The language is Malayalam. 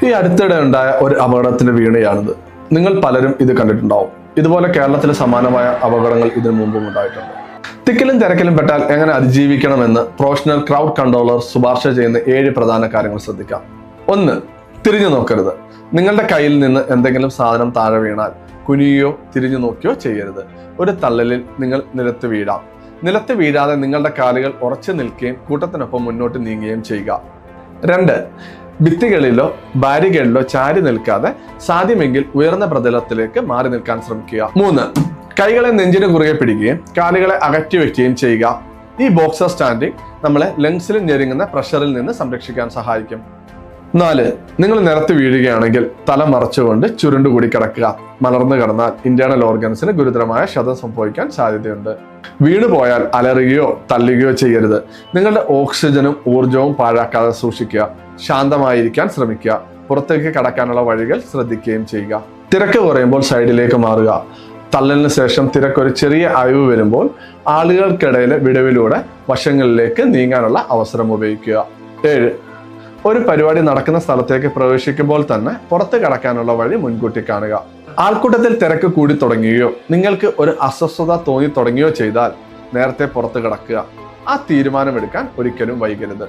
ഈ അടുത്തിടെ ഉണ്ടായ ഒരു അപകടത്തിന് വീണയാണിത്. നിങ്ങൾ പലരും ഇത് കണ്ടിട്ടുണ്ടാവും. ഇതുപോലെ കേരളത്തിലെ സമാനമായ അപകടങ്ങൾ ഇതിനു മുമ്പും ഉണ്ടായിട്ടുണ്ട്. തിക്കിലും തിരക്കിലും പെട്ടാൽ എങ്ങനെ അതിജീവിക്കണമെന്ന് പ്രൊഫഷണൽ ക്രൗഡ് കൺട്രോളർ ശുപാർശ ചെയ്യുന്ന 7 പ്രധാന കാര്യങ്ങൾ ശ്രദ്ധിക്കാം. 1. തിരിഞ്ഞു നോക്കരുത്. നിങ്ങളുടെ കയ്യിൽ നിന്ന് എന്തെങ്കിലും സാധനം താഴെ വീണാൽ കുനിയോ തിരിഞ്ഞു നോക്കിയോ ചെയ്യരുത്. ഒരു തള്ളലിൽ നിങ്ങൾ നിലത്ത് വീഴാം. നിലത്ത് വീഴാതെ നിങ്ങളുടെ കാലുകൾ ഉറച്ചു നിൽക്കുകയും കൂട്ടത്തിനൊപ്പം മുന്നോട്ട് നീങ്ങുകയും ചെയ്യുക. 2. ഭിത്തികളിലോ ബാരികേഡിലോ ചാരി നിൽക്കാതെ സാധ്യമെങ്കിൽ ഉയർന്ന പ്രതലത്തിലേക്ക് മാറി നിൽക്കാൻ ശ്രമിക്കുക. 3. കൈകളെ നെഞ്ചിന് കുറുകെ പിടിക്കുകയും കാലുകളെ അകറ്റി വയ്ക്കുകയും ചെയ്യുക. ഈ ബോക്സർ സ്റ്റാൻഡിംഗ് നമ്മളെ ലങ്സിൽ ഞെരുങ്ങുന്ന പ്രഷറിൽ നിന്ന് സംരക്ഷിക്കാൻ സഹായിക്കും. 4. നിങ്ങൾ നിലത്ത് വീഴുകയാണെങ്കിൽ തല മറച്ചുകൊണ്ട് ചുരുണ്ടുകൂടി കിടക്കുക. മലർന്നു കിടന്നാൽ ഇന്റേണൽ ഓർഗൻസിന് ഗുരുതരമായ ക്ഷതം സംഭവിക്കാൻ സാധ്യതയുണ്ട്. വീണുപോയാൽ അലറുകയോ തള്ളുകയോ ചെയ്യരുത്. നിങ്ങളുടെ ഓക്സിജനും ഊർജവും പാഴാക്കാതെ സൂക്ഷിക്കുക. ശാന്തമായിരിക്കാൻ ശ്രമിക്കുക. പുറത്തേക്ക് കടക്കാനുള്ള വഴികൾ ശ്രദ്ധിക്കുകയും ചെയ്യുക. തിരക്ക് കുറയുമ്പോൾ സൈഡിലേക്ക് മാറുക. തള്ളലിന് ശേഷം തിരക്കൊരു ചെറിയ അയവ് വരുമ്പോൾ ആളുകൾക്കിടയിലെ വിടവിലൂടെ വശങ്ങളിലേക്ക് നീങ്ങാനുള്ള അവസരം ഉപയോഗിക്കുക. 7. ഒരു പരിപാടി നടക്കുന്ന സ്ഥലത്തേക്ക് പ്രവേശിക്കുമ്പോൾ തന്നെ പുറത്ത് കടക്കാനുള്ള വഴി മുൻകൂട്ടി കാണുക. ആൾക്കൂട്ടത്തിൽ തിരക്ക് കൂടി തുടങ്ങുകയോ നിങ്ങൾക്ക് ഒരു അസ്വസ്ഥത തോന്നി തുടങ്ങുകയോ ചെയ്താൽ നേരത്തെ പുറത്ത് കടക്കുക. ആ തീരുമാനമെടുക്കാൻ ഒരിക്കലും വൈകരുത്.